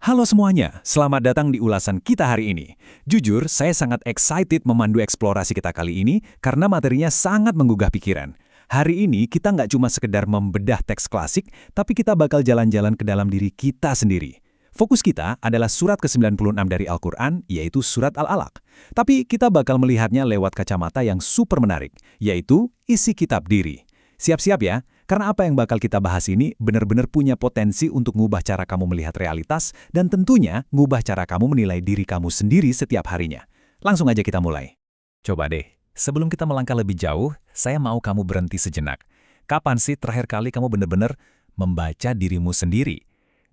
Halo semuanya, selamat datang di ulasan kita hari ini. Jujur, saya sangat excited memandu eksplorasi kita kali ini karena materinya sangat menggugah pikiran. Hari ini kita nggak cuma sekedar membedah teks klasik, tapi kita bakal jalan-jalan ke dalam diri kita sendiri. Fokus kita adalah surat ke-96 dari Al-Quran, yaitu surat Al-Alaq. Tapi kita bakal melihatnya lewat kacamata yang super menarik, yaitu isi kitab diri. Siap-siap ya, karena apa yang bakal kita bahas ini benar-benar punya potensi untuk ngubah cara kamu melihat realitas dan tentunya ngubah cara kamu menilai diri kamu sendiri setiap harinya. Langsung aja kita mulai. Coba deh, sebelum kita melangkah lebih jauh, saya mau kamu berhenti sejenak. Kapan sih terakhir kali kamu benar-benar membaca dirimu sendiri?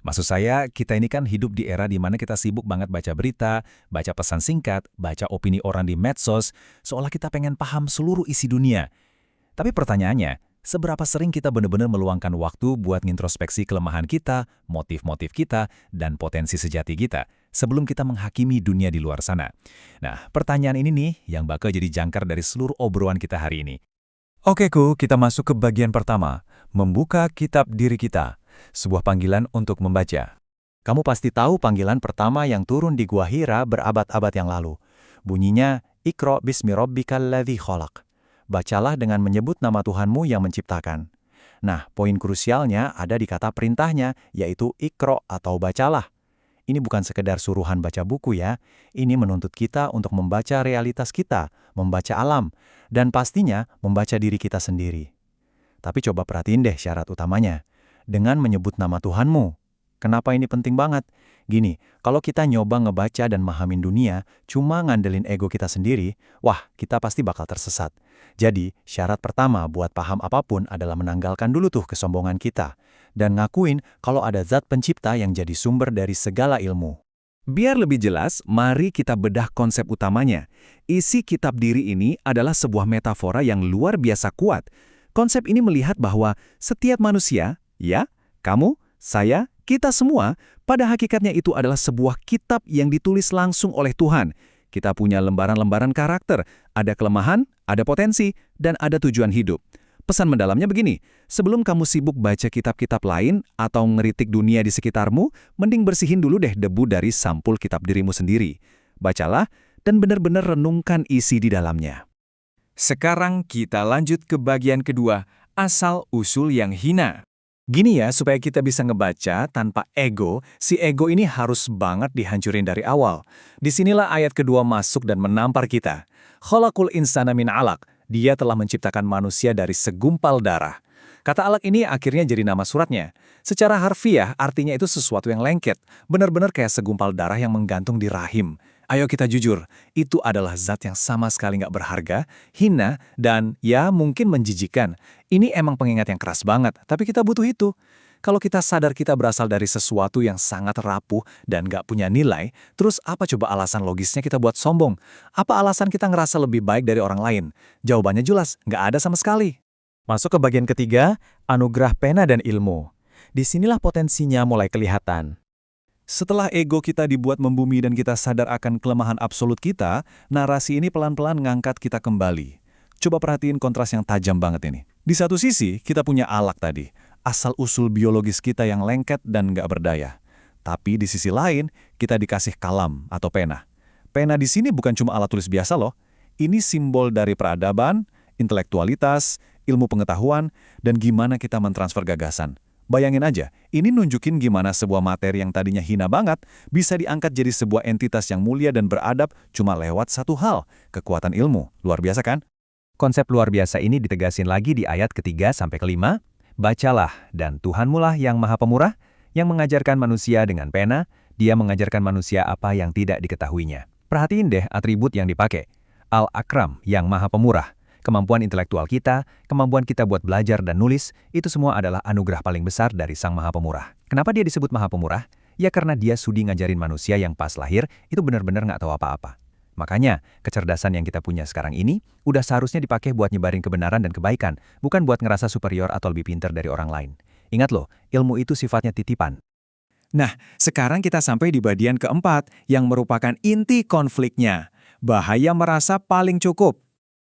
Maksud saya, kita ini kan hidup di era di mana kita sibuk banget baca berita, baca pesan singkat, baca opini orang di medsos, seolah kita pengen paham seluruh isi dunia. Tapi pertanyaannya, seberapa sering kita benar-benar meluangkan waktu buat ngintrospeksi kelemahan kita, motif-motif kita, dan potensi sejati kita sebelum kita menghakimi dunia di luar sana? Nah, pertanyaan ini nih yang bakal jadi jangkar dari seluruh obrolan kita hari ini. Oke, kita masuk ke bagian pertama, membuka kitab diri kita, sebuah panggilan untuk membaca. Kamu pasti tahu panggilan pertama yang turun di Gua Hira berabad-abad yang lalu. Bunyinya, Iqra bismi rabbikal ladzi khalaq. Bacalah dengan menyebut nama Tuhanmu yang menciptakan. Nah, poin krusialnya ada di kata perintahnya, yaitu Iqra atau bacalah. Ini bukan sekedar suruhan baca buku ya, ini menuntut kita untuk membaca realitas kita, membaca alam, dan pastinya membaca diri kita sendiri. Tapi coba perhatiin deh syarat utamanya, dengan menyebut nama Tuhanmu. Kenapa ini penting banget? Gini, kalau kita nyoba ngebaca dan mahamin dunia, cuma ngandelin ego kita sendiri, wah, kita pasti bakal tersesat. Jadi, syarat pertama buat paham apapun adalah menanggalkan dulu tuh kesombongan kita, dan ngakuin kalau ada zat pencipta yang jadi sumber dari segala ilmu. Biar lebih jelas, mari kita bedah konsep utamanya. Isi kitab diri ini adalah sebuah metafora yang luar biasa kuat. Konsep ini melihat bahwa setiap manusia, ya, kamu, saya, kita semua, pada hakikatnya itu adalah sebuah kitab yang ditulis langsung oleh Tuhan. Kita punya lembaran-lembaran karakter, ada kelemahan, ada potensi, dan ada tujuan hidup. Pesan mendalamnya begini, sebelum kamu sibuk baca kitab-kitab lain atau ngeritik dunia di sekitarmu, mending bersihin dulu deh debu dari sampul kitab dirimu sendiri. Bacalah dan benar-benar renungkan isi di dalamnya. Sekarang kita lanjut ke bagian kedua, asal-usul yang hina. Gini ya, supaya kita bisa ngebaca tanpa ego, si ego ini harus banget dihancurin dari awal. Disinilah ayat kedua masuk dan menampar kita. Khalaqul insana min 'alaq. Dia telah menciptakan manusia dari segumpal darah. Kata alaq ini akhirnya jadi nama suratnya. Secara harfiah, artinya itu sesuatu yang lengket. Benar-benar kayak segumpal darah yang menggantung di rahim. Ayo kita jujur, itu adalah zat yang sama sekali nggak berharga, hina, dan ya mungkin menjijikan. Ini emang pengingat yang keras banget, tapi kita butuh itu. Kalau kita sadar kita berasal dari sesuatu yang sangat rapuh dan nggak punya nilai, terus apa coba alasan logisnya kita buat sombong? Apa alasan kita ngerasa lebih baik dari orang lain? Jawabannya jelas, nggak ada sama sekali. Masuk ke bagian ketiga, anugerah pena dan ilmu. Disinilah potensinya mulai kelihatan. Setelah ego kita dibuat membumi dan kita sadar akan kelemahan absolut kita, narasi ini pelan-pelan ngangkat kita kembali. Coba perhatiin kontras yang tajam banget ini. Di satu sisi, kita punya alaq tadi, asal-usul biologis kita yang lengket dan nggak berdaya. Tapi di sisi lain, kita dikasih kalam atau pena. Pena di sini bukan cuma alat tulis biasa loh. Ini simbol dari peradaban, intelektualitas, ilmu pengetahuan, dan gimana kita mentransfer gagasan. Bayangin aja, ini nunjukin gimana sebuah materi yang tadinya hina banget bisa diangkat jadi sebuah entitas yang mulia dan beradab cuma lewat satu hal, kekuatan ilmu. Luar biasa kan? Konsep luar biasa ini ditegasin lagi di ayat ketiga sampai kelima. Bacalah, dan Tuhanmu lah yang maha pemurah, yang mengajarkan manusia dengan pena, dia mengajarkan manusia apa yang tidak diketahuinya. Perhatiin deh atribut yang dipakai. Al-Akram, yang maha pemurah. Kemampuan intelektual kita, kemampuan kita buat belajar dan nulis, itu semua adalah anugerah paling besar dari Sang Maha Pemurah. Kenapa dia disebut Maha Pemurah? Ya karena dia sudi ngajarin manusia yang pas lahir itu benar-benar nggak tahu apa-apa. Makanya, kecerdasan yang kita punya sekarang ini udah seharusnya dipakai buat nyebarin kebenaran dan kebaikan, bukan buat ngerasa superior atau lebih pintar dari orang lain. Ingat loh, ilmu itu sifatnya titipan. Nah, sekarang kita sampai di bagian keempat yang merupakan inti konfliknya. Bahaya merasa paling cukup.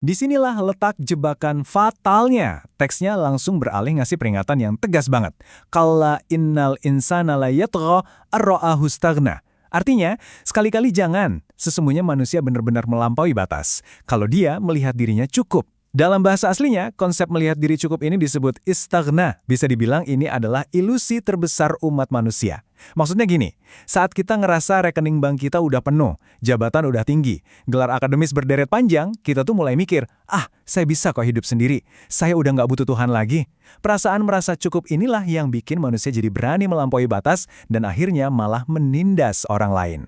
Disinilah letak jebakan fatalnya. Teksnya langsung beralih ngasih peringatan yang tegas banget. Kalla innal insana la yatgha ar-ra'ahu istaghna. Artinya, sekali-kali jangan. Sesungguhnya manusia benar-benar melampaui batas. Kalau dia melihat dirinya cukup. Dalam bahasa aslinya, konsep melihat diri cukup ini disebut istaghna. Bisa dibilang ini adalah ilusi terbesar umat manusia. Maksudnya gini, saat kita ngerasa rekening bank kita udah penuh, jabatan udah tinggi, gelar akademis berderet panjang, kita tuh mulai mikir, saya bisa kok hidup sendiri, saya udah nggak butuh Tuhan lagi. Perasaan merasa cukup inilah yang bikin manusia jadi berani melampaui batas dan akhirnya malah menindas orang lain.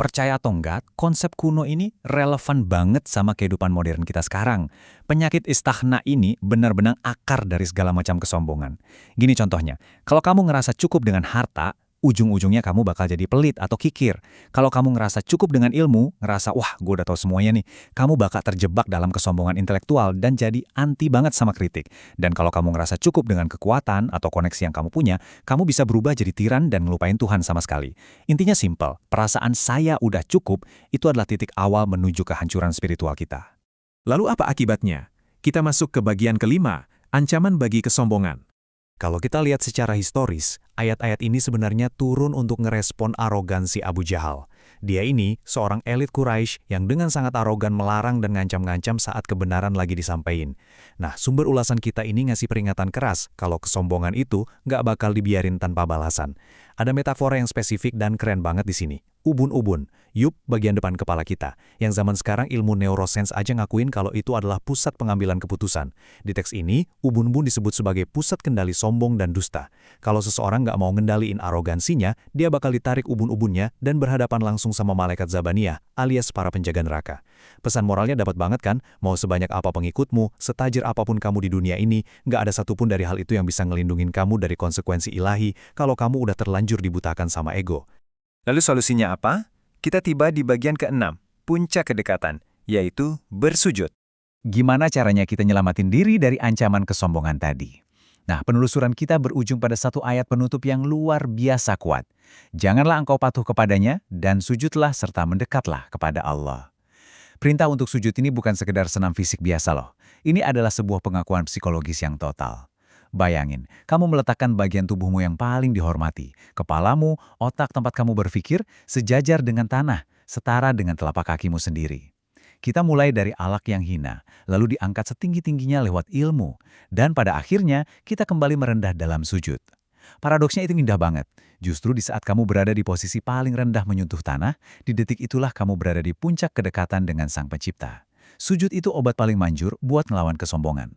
Percaya atau enggak, konsep kuno ini relevan banget sama kehidupan modern kita sekarang. Penyakit istaghna ini benar-benar akar dari segala macam kesombongan. Gini contohnya, kalau kamu ngerasa cukup dengan harta, ujung-ujungnya kamu bakal jadi pelit atau kikir. Kalau kamu ngerasa cukup dengan ilmu, ngerasa, wah gue udah tahu semuanya nih, kamu bakal terjebak dalam kesombongan intelektual dan jadi anti banget sama kritik. Dan kalau kamu ngerasa cukup dengan kekuatan atau koneksi yang kamu punya, kamu bisa berubah jadi tiran dan ngelupain Tuhan sama sekali. Intinya simpel, perasaan saya udah cukup, itu adalah titik awal menuju kehancuran spiritual kita. Lalu apa akibatnya? Kita masuk ke bagian kelima, ancaman bagi kesombongan. Kalau kita lihat secara historis, ayat-ayat ini sebenarnya turun untuk ngerespon arogansi Abu Jahal. Dia ini seorang elit Quraisy yang dengan sangat arogan melarang dan ngancam-ngancam saat kebenaran lagi disampaikan. Nah, sumber ulasan kita ini ngasih peringatan keras kalau kesombongan itu nggak bakal dibiarin tanpa balasan. Ada metafora yang spesifik dan keren banget di sini. Ubun-ubun, yup bagian depan kepala kita, yang zaman sekarang ilmu neuroscience aja ngakuin kalau itu adalah pusat pengambilan keputusan. Di teks ini, ubun-ubun disebut sebagai pusat kendali sombong dan dusta. Kalau seseorang nggak mau ngendaliin arogansinya, dia bakal ditarik ubun-ubunnya dan berhadapan langsung sama malaikat Zabaniyah, alias para penjaga neraka. Pesan moralnya dapat banget kan, mau sebanyak apa pengikutmu, setajir apapun kamu di dunia ini, nggak ada satupun dari hal itu yang bisa ngelindungin kamu dari konsekuensi ilahi kalau kamu udah terlanjur dibutakan sama ego. Lalu solusinya apa? Kita tiba di bagian ke-6, puncak kedekatan, yaitu bersujud. Gimana caranya kita nyelamatin diri dari ancaman kesombongan tadi? Nah, penelusuran kita berujung pada satu ayat penutup yang luar biasa kuat. Janganlah engkau patuh kepadanya, dan sujudlah serta mendekatlah kepada Allah. Perintah untuk sujud ini bukan sekedar senam fisik biasa loh. Ini adalah sebuah pengakuan psikologis yang total. Bayangin, kamu meletakkan bagian tubuhmu yang paling dihormati, kepalamu, otak tempat kamu berpikir, sejajar dengan tanah, setara dengan telapak kakimu sendiri. Kita mulai dari alak yang hina, lalu diangkat setinggi-tingginya lewat ilmu, dan pada akhirnya kita kembali merendah dalam sujud. Paradoksnya itu indah banget. Justru di saat kamu berada di posisi paling rendah menyentuh tanah, di detik itulah kamu berada di puncak kedekatan dengan Sang Pencipta. Sujud itu obat paling manjur buat ngelawan kesombongan.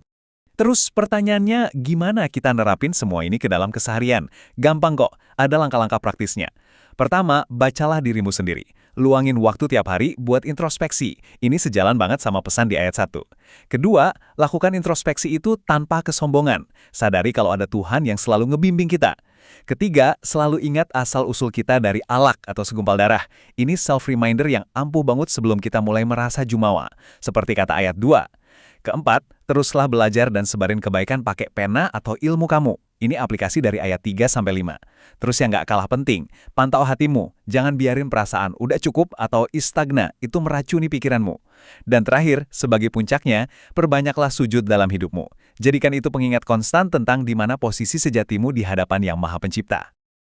Terus pertanyaannya, gimana kita nerapin semua ini ke dalam keseharian? Gampang kok, ada langkah-langkah praktisnya. Pertama, bacalah dirimu sendiri. Luangin waktu tiap hari buat introspeksi. Ini sejalan banget sama pesan di ayat 1. Kedua, lakukan introspeksi itu tanpa kesombongan. Sadari kalau ada Tuhan yang selalu ngebimbing kita. Ketiga, selalu ingat asal-usul kita dari alak atau segumpal darah. Ini self-reminder yang ampuh banget sebelum kita mulai merasa jumawa. Seperti kata ayat 2. Keempat, teruslah belajar dan sebarin kebaikan pakai pena atau ilmu kamu. Ini aplikasi dari ayat 3-5. Terus yang nggak kalah penting, pantau hatimu. Jangan biarin perasaan udah cukup atau istagna itu meracuni pikiranmu. Dan terakhir, sebagai puncaknya, perbanyaklah sujud dalam hidupmu. Jadikan itu pengingat konstan tentang di mana posisi sejatimu di hadapan Yang Maha Pencipta.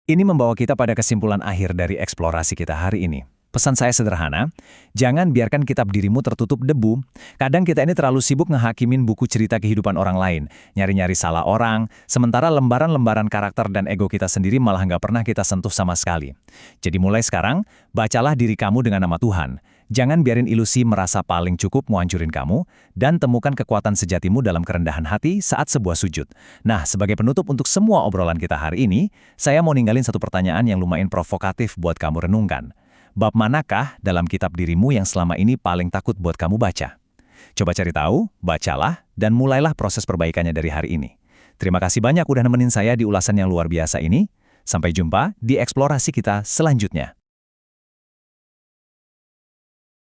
Ini membawa kita pada kesimpulan akhir dari eksplorasi kita hari ini. Pesan saya sederhana, jangan biarkan kitab dirimu tertutup debu. Kadang kita ini terlalu sibuk ngehakimin buku cerita kehidupan orang lain, nyari-nyari salah orang, sementara lembaran-lembaran karakter dan ego kita sendiri malah nggak pernah kita sentuh sama sekali. Jadi mulai sekarang, bacalah diri kamu dengan nama Tuhan. Jangan biarin ilusi merasa paling cukup mau hancurin kamu, dan temukan kekuatan sejatimu dalam kerendahan hati saat sebuah sujud. Nah, sebagai penutup untuk semua obrolan kita hari ini, saya mau ninggalin satu pertanyaan yang lumayan provokatif buat kamu renungkan. Bab manakah dalam kitab dirimu yang selama ini paling takut buat kamu baca? Coba cari tahu, bacalah, dan mulailah proses perbaikannya dari hari ini. Terima kasih banyak udah nemenin saya di ulasan yang luar biasa ini. Sampai jumpa di eksplorasi kita selanjutnya.